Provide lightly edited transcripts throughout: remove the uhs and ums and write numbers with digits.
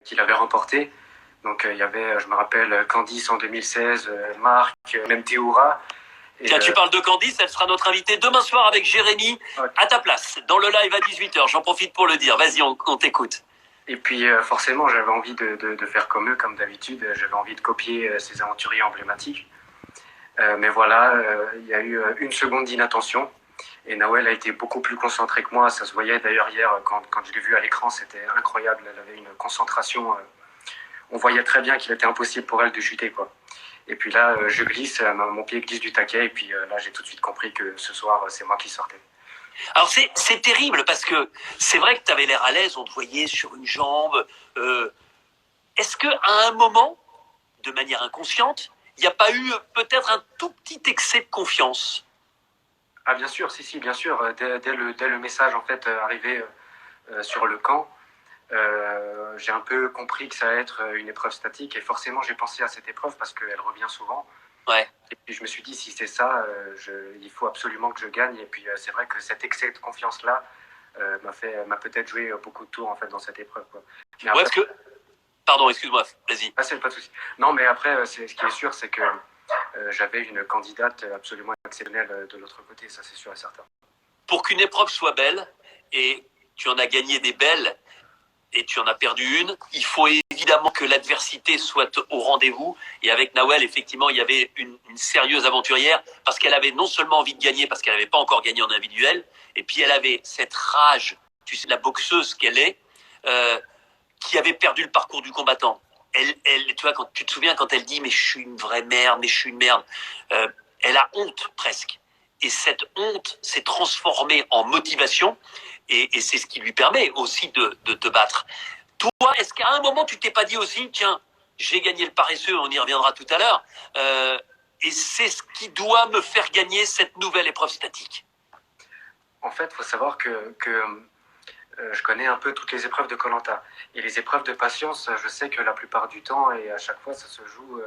qu'il avait remporté. Donc il y avait, je me rappelle, Candice en 2016, Marc, même Théoura. Tiens, tu parles de Candice, elle sera notre invitée demain soir avec Jérémy, okay, à ta place, dans le live à 18h. J'en profite pour le dire. Vas-y, on t'écoute. Et puis forcément, j'avais envie de faire comme eux, comme d'habitude. J'avais envie de copier ces aventuriers emblématiques. Mais voilà, il y a eu une seconde d'inattention. Et Nawel a été beaucoup plus concentré que moi. Ça se voyait d'ailleurs hier, quand je l'ai vu à l'écran, c'était incroyable. Elle avait une concentration. On voyait très bien qu'il était impossible pour elle de chuter, quoi. Et puis là, je glisse, mon pied glisse du taquet. Et puis là, j'ai tout de suite compris que ce soir, c'est moi qui sortais. Alors c'est terrible parce que c'est vrai que tu avais l'air à l'aise, on te voyait sur une jambe. Est-ce qu'à un moment, de manière inconsciente, il n'y a pas eu peut-être un tout petit excès de confiance? Ah bien sûr, si, bien sûr. Dès le message en fait arrivé sur le camp, j'ai un peu compris que ça allait être une épreuve statique et forcément j'ai pensé à cette épreuve parce qu'elle revient souvent. Ouais. Et puis je me suis dit si c'est ça, il faut absolument que je gagne. Et puis c'est vrai que cet excès de confiance là m'a peut-être joué beaucoup de tours en fait dans cette épreuve, quoi. Mais après, pardon, excuse-moi, vas-y. Ah, c'est pas de souci. Non, mais après, ce qui est sûr, c'est que j'avais une candidate absolument exceptionnelle de l'autre côté, ça c'est sûr et certain. Pour qu'une épreuve soit belle, et tu en as gagné des belles, et tu en as perdu une, il faut évidemment que l'adversité soit au rendez-vous. Et avec Nawel, effectivement, il y avait une sérieuse aventurière, parce qu'elle avait non seulement envie de gagner, parce qu'elle n'avait pas encore gagné en individuel, et puis elle avait cette rage, tu sais, la boxeuse qu'elle est, qui avait perdu le parcours du combattant. Elle, tu vois, quand tu te souviens quand elle dit mais je suis une vraie merde, mais je suis une merde, elle a honte presque. Et cette honte s'est transformée en motivation et c'est ce qui lui permet aussi de te battre. Toi, est-ce qu'à un moment tu t'es pas dit aussi, tiens, j'ai gagné le paresseux, on y reviendra tout à l'heure, et c'est ce qui doit me faire gagner cette nouvelle épreuve statique? En fait, il faut savoir que je connais un peu toutes les épreuves de Koh-Lanta. Et les épreuves de patience, je sais que la plupart du temps et à chaque fois, ça se joue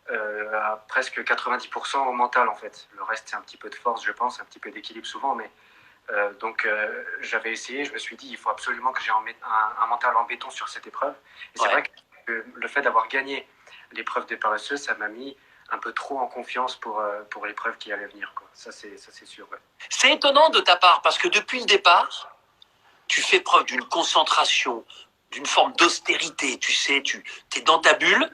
à presque 90% au mental, en fait. Le reste, c'est un petit peu de force, je pense, un petit peu d'équilibre souvent. Mais donc, j'avais essayé, je me suis dit, il faut absolument que j'ai un mental en béton sur cette épreuve. Et c'est vrai que le fait d'avoir gagné l'épreuve des paresseux, ça m'a mis un peu trop en confiance pour l'épreuve qui allait venir, quoi. Ça, c'est sûr, ouais. C'est étonnant de ta part, parce que depuis le départ, tu fais preuve d'une concentration, d'une forme d'austérité, tu sais, tu es dans ta bulle,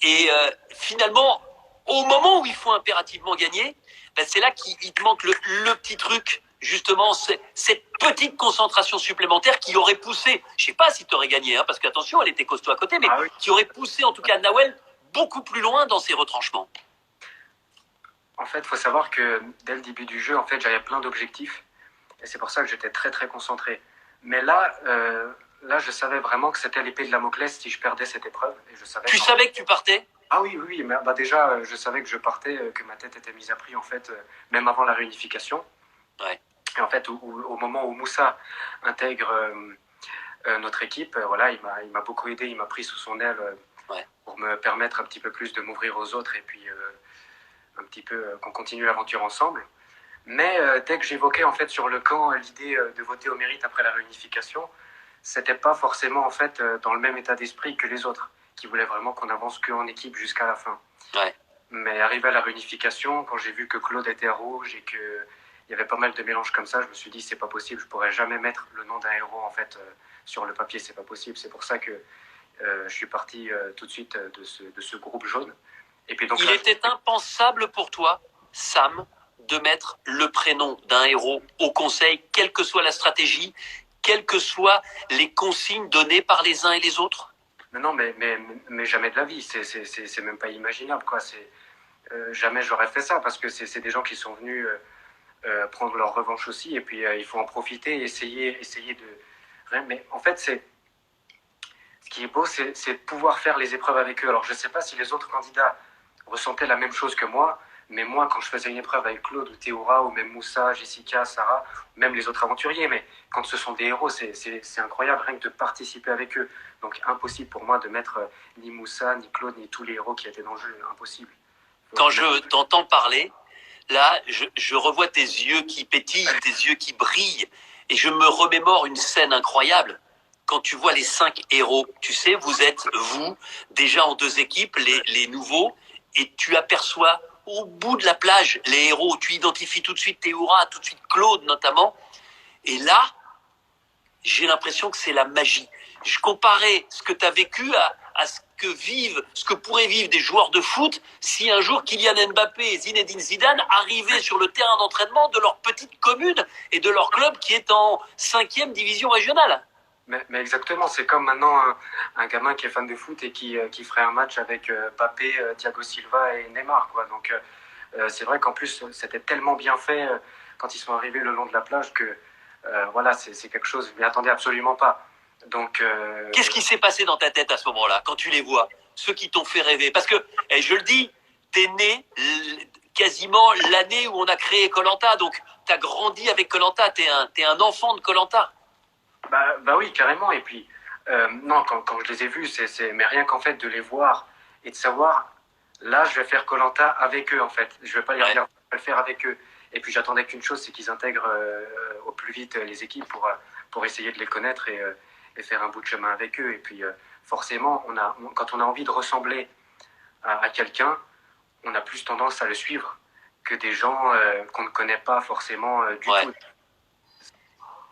et finalement, au moment où il faut impérativement gagner, ben c'est là qu'il te manque le petit truc, justement, cette petite concentration supplémentaire qui aurait poussé, je sais pas si tu aurais gagné, hein, parce qu'attention, elle était costaud à côté, mais oui, qui aurait poussé en tout cas Nawel beaucoup plus loin dans ses retranchements. En fait, il faut savoir que dès le début du jeu, en fait, j'avais plein d'objectifs. Et c'est pour ça que j'étais très très concentré. Mais là, je savais vraiment que c'était l'épée de Damoclès si je perdais cette épreuve. Et je savais tu savais que tu partais? Ah oui. Mais, déjà, je savais que je partais, que ma tête était mise à prix, en fait, même avant la réunification. Ouais. Et en fait, au moment où Moussa intègre notre équipe, voilà, il m'a beaucoup aidé, il m'a pris sous son aile pour me permettre un petit peu plus de m'ouvrir aux autres et puis un petit peu qu'on continue l'aventure ensemble. Mais dès que j'évoquais en fait sur le camp l'idée de voter au mérite après la réunification, c'était pas forcément en fait dans le même état d'esprit que les autres, qui voulaient vraiment qu'on avance qu'en équipe jusqu'à la fin. Ouais. Mais arrivé à la réunification, quand j'ai vu que Claude était rouge et que il y avait pas mal de mélanges comme ça, je me suis dit c'est pas possible, je pourrais jamais mettre le nom d'un héros en fait sur le papier, c'est pas possible. C'est pour ça que je suis parti tout de suite de ce groupe jaune. Et puis donc il était impensable pour toi, Sam, de mettre le prénom d'un héros au conseil, quelle que soit la stratégie, quelles que soient les consignes données par les uns et les autres? Non, mais jamais de la vie, c'est même pas imaginable, quoi. Jamais j'aurais fait ça, parce que c'est des gens qui sont venus prendre leur revanche aussi, et puis il faut en profiter, essayer de... Mais en fait, ce qui est beau, c'est de pouvoir faire les épreuves avec eux. Alors je sais pas si les autres candidats ressentaient la même chose que moi, mais moi, quand je faisais une épreuve avec Claude ou Théoura, ou même Moussa, Jessica, Sarah, même les autres aventuriers, mais quand ce sont des héros, c'est incroyable, rien que de participer avec eux. Donc impossible pour moi de mettre ni Moussa, ni Claude, ni tous les héros qui étaient dans le jeu, impossible. Quand je t'entends parler, là, je revois tes yeux qui pétillent, tes yeux qui brillent, et je me remémore une scène incroyable. quand tu vois les 5 héros, tu sais, vous êtes, vous, déjà en 2 équipes, les nouveaux, et tu aperçois au bout de la plage les héros, tu identifies tout de suite Théoura, tout de suite Claude notamment, et là, j'ai l'impression que c'est la magie. Je comparais ce que tu as vécu à ce que pourraient vivre des joueurs de foot si un jour Kylian Mbappé et Zinedine Zidane arrivaient sur le terrain d'entraînement de leur petite commune et de leur club qui est en 5e division régionale. Mais exactement, c'est comme maintenant un gamin qui est fan de foot et qui ferait un match avec Mbappé, Thiago Silva et Neymar, quoi. Donc c'est vrai qu'en plus c'était tellement bien fait quand ils sont arrivés le long de la plage que voilà, c'est quelque chose, je m'y attendais absolument pas. Donc qu'est-ce qui s'est passé dans ta tête à ce moment-là quand tu les vois, ceux qui t'ont fait rêver? Parce que, et je le dis, t'es né quasiment l'année où on a créé Koh-Lanta, donc t'as grandi avec Koh-Lanta, t'es un enfant de Koh-Lanta. Bah oui, carrément. Et puis, non, quand je les ai vus, mais rien qu'en fait de les voir et de savoir, là, je vais faire Koh-Lanta avec eux, en fait. Je vais pas les regarder, je vais le faire avec eux. Et puis, j'attendais qu'une chose, c'est qu'ils intègrent au plus vite les équipes pour essayer de les connaître et faire un bout de chemin avec eux. Et puis, forcément, quand on a envie de ressembler à quelqu'un, on a plus tendance à le suivre que des gens qu'on ne connaît pas forcément du tout.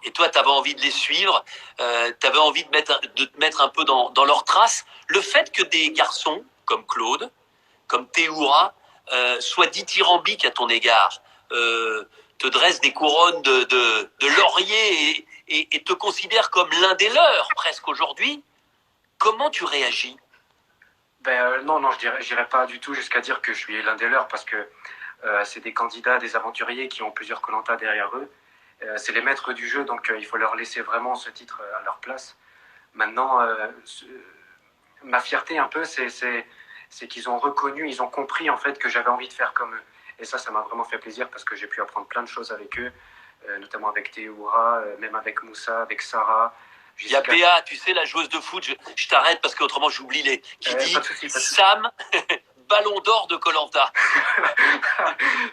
Et toi, tu avais envie de les suivre, tu avais envie de te mettre un peu dans leurs traces. Le fait que des garçons comme Claude, comme Théoura, soient dithyrambiques à ton égard, te dressent des couronnes de laurier et te considèrent comme l'un des leurs presque aujourd'hui, comment tu réagis? Non, j'irai pas du tout jusqu'à dire que je suis l'un des leurs parce que c'est des candidats, des aventuriers qui ont plusieurs Koh-Lanta derrière eux. C'est les maîtres du jeu, donc il faut leur laisser vraiment ce titre à leur place. Maintenant, ma fierté un peu, c'est qu'ils ont reconnu, ils ont compris en fait que j'avais envie de faire comme eux. Et ça m'a vraiment fait plaisir parce que j'ai pu apprendre plein de choses avec eux, notamment avec Théoura, même avec Moussa, avec Sarah. Il y a Béa, tu sais, la joueuse de foot, je t'arrête parce qu'autrement j'oublie qui dit Sam, ballon d'or de Koh-Lanta.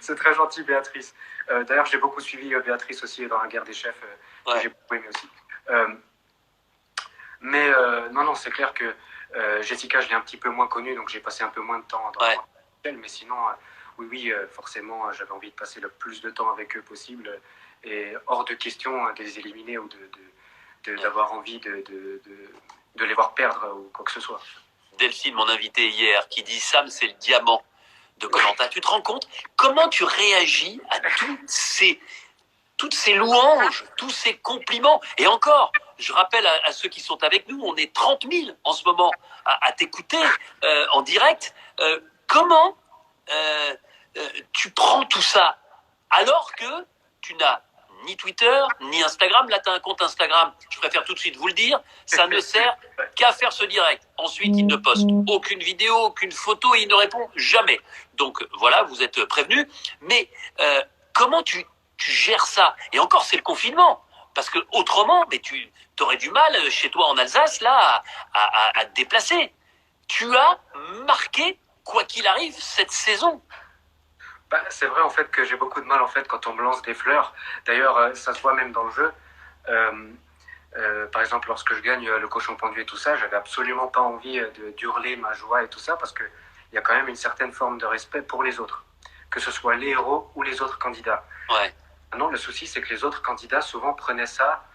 C'est très gentil, Béatrice. D'ailleurs, j'ai beaucoup suivi Béatrice aussi dans la guerre des chefs, que j'ai beaucoup aimé aussi. Non, c'est clair que Jessica, je l'ai un petit peu moins connue, donc j'ai passé un peu moins de temps dans elle. Mais sinon, oui, forcément, j'avais envie de passer le plus de temps avec eux possible. Et hors de question de les éliminer ou d'avoir envie de les voir perdre ou quoi que ce soit. Delphine, mon invité hier, qui dit Sam, c'est le diamant de Koh-Lanta. Tu te rends compte comment tu réagis à toutes ces louanges, tous ces compliments? Et encore, je rappelle à ceux qui sont avec nous, on est 30 000 en ce moment à t'écouter en direct. Comment tu prends tout ça alors que tu n'as ni Twitter, ni Instagram? Là, tu as un compte Instagram, je préfère tout de suite vous le dire, ça ne sert qu'à faire ce direct. Ensuite, il ne poste aucune vidéo, aucune photo, et il ne répond jamais. Donc voilà, vous êtes prévenus. Mais comment tu gères ça? Et encore, c'est le confinement. Parce que autrement, mais tu aurais du mal chez toi en Alsace là à te déplacer. Tu as marqué, quoi qu'il arrive, cette saison. C'est vrai en fait que j'ai beaucoup de mal en fait quand on me lance des fleurs. D'ailleurs, ça se voit même dans le jeu. Par exemple, lorsque je gagne le cochon pendu et tout ça, j'avais absolument pas envie d'hurler ma joie et tout ça parce que il y a quand même une certaine forme de respect pour les autres, que ce soit les héros ou les autres candidats. Ouais. Maintenant, le souci c'est que les autres candidats souvent prenaient ça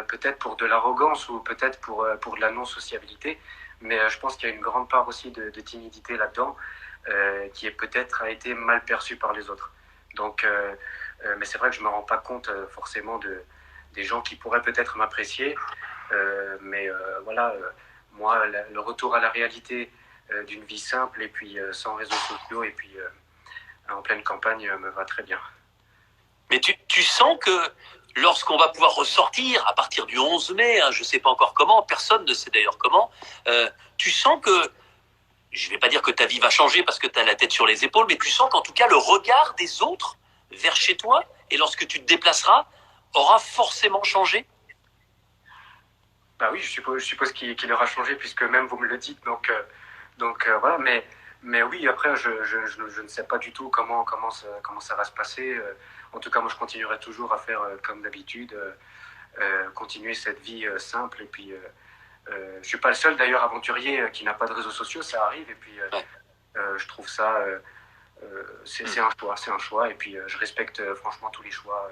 peut-être pour de l'arrogance ou peut-être pour de la non-sociabilité, mais je pense qu'il y a une grande part aussi de timidité là-dedans. Qui est peut-être a été mal perçu par les autres. Donc, mais c'est vrai que je me rends pas compte forcément des gens qui pourraient peut-être m'apprécier. Mais voilà, moi, le retour à la réalité d'une vie simple et puis sans réseaux sociaux et puis en pleine campagne me va très bien. Mais tu sens que lorsqu'on va pouvoir ressortir à partir du 11 mai, je ne sais pas encore comment, personne ne sait d'ailleurs comment, tu sens que je ne vais pas dire que ta vie va changer parce que tu as la tête sur les épaules, mais tu sens qu'en tout cas, le regard des autres vers chez toi, et lorsque tu te déplaceras, aura forcément changé? Bah oui, je suppose qu'il aura changé, puisque même vous me le dites, donc voilà, mais oui, après, je ne sais pas du tout comment ça va se passer. En tout cas, moi, je continuerai toujours à faire comme d'habitude, continuer cette vie simple. Et puis, je suis pas le seul d'ailleurs aventurier qui n'a pas de réseaux sociaux, ça arrive. Et puis, Ouais. je trouve ça, c'est un choix, c'est un choix. Et puis, je respecte franchement tous les choix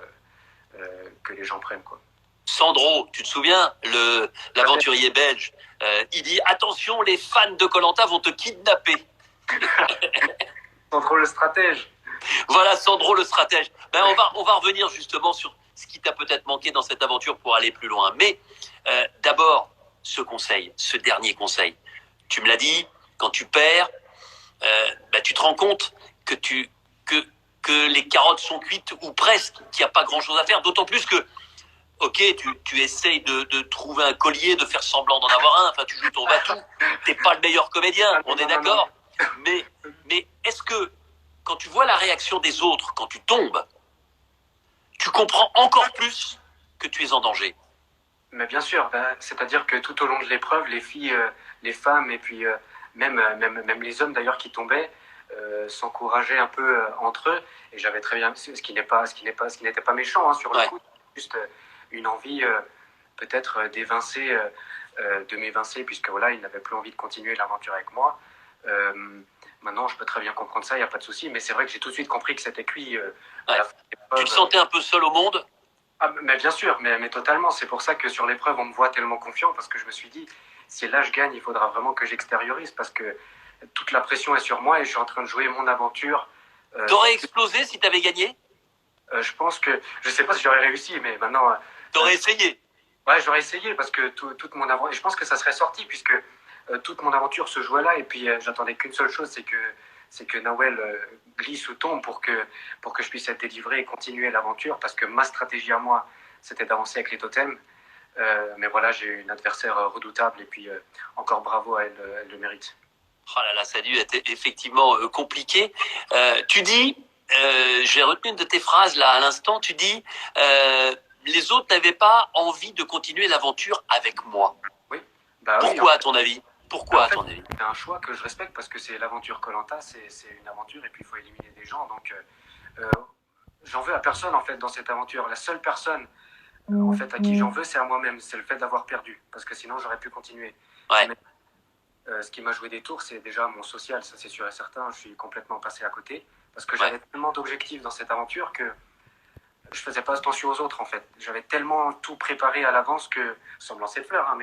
que les gens prennent, quoi. Sandro, tu te souviens, l'aventurier belge, il dit attention, les fans de koh vont te kidnapper. Sandro le stratège. Voilà Sandro le stratège. Ben, on va revenir justement sur ce qui t'a peut-être manqué dans cette aventure pour aller plus loin. Mais d'abord, ce dernier conseil. Tu me l'as dit, quand tu perds, tu te rends compte que les carottes sont cuites ou presque, qu'il n'y a pas grand-chose à faire. D'autant plus que, ok, tu essayes de trouver un collier, de faire semblant d'en avoir un. Enfin, tu joues ton va-tout. T'es pas le meilleur comédien, on est d'accord. Mais est-ce que quand tu vois la réaction des autres, quand tu tombes, tu comprends encore plus que tu es en danger? Mais bien sûr, c'est-à-dire que tout au long de l'épreuve, les filles, les femmes et puis même les hommes d'ailleurs qui tombaient s'encourageaient un peu entre eux. Et j'avais très bien, ce qui n'était pas méchant hein, sur le coup, juste une envie peut-être d'évincer, de m'évincer, puisque voilà, ils n'avaient plus envie de continuer l'aventure avec moi. Maintenant, je peux très bien comprendre ça, il n'y a pas de souci. Mais c'est vrai que j'ai tout de suite compris que c'était cuit. Tu te sentais un peu seul au monde? Ah, mais bien sûr, mais totalement. C'est pour ça que sur l'épreuve, on me voit tellement confiant, parce que je me suis dit, si là je gagne, il faudra vraiment que j'extériorise, parce que toute la pression est sur moi et je suis en train de jouer mon aventure. T'aurais explosé si t'avais gagné? Je pense que, je sais pas si j'aurais réussi, mais maintenant. T'aurais essayé? Ouais, j'aurais essayé, parce que toute mon aventure, et je pense que ça serait sorti, puisque toute mon aventure se jouait là, et puis j'attendais qu'une seule chose, c'est que Nawel glisse ou tombe pour que je puisse être délivré et continuer l'aventure, parce que ma stratégie à moi, c'était d'avancer avec les totems. Mais voilà, j'ai une adversaire redoutable, et puis encore bravo à elle, elle le mérite. Oh là là, ça a dû être effectivement compliqué. Tu dis, j'ai retenu une de tes phrases là à l'instant, tu dis, les autres n'avaient pas envie de continuer l'aventure avec moi. Oui. Pourquoi, à ton avis? Pourquoi, à ton avis? C'est un choix que je respecte, parce que c'est l'aventure koh, c'est une aventure, et puis il faut éliminer des gens. Donc, j'en veux à personne, en fait, dans cette aventure. La seule personne, en fait, à qui j'en veux, c'est à moi-même. C'est le fait d'avoir perdu, parce que sinon, j'aurais pu continuer. Ouais. Ce qui m'a joué des tours, c'est déjà mon social, ça c'est sûr et certain. Je suis complètement passé à côté, parce que j'avais tellement d'objectifs dans cette aventure que je faisais pas attention aux autres, en fait. J'avais tellement tout préparé à l'avance que, sans me lancer de fleurs, hein, mais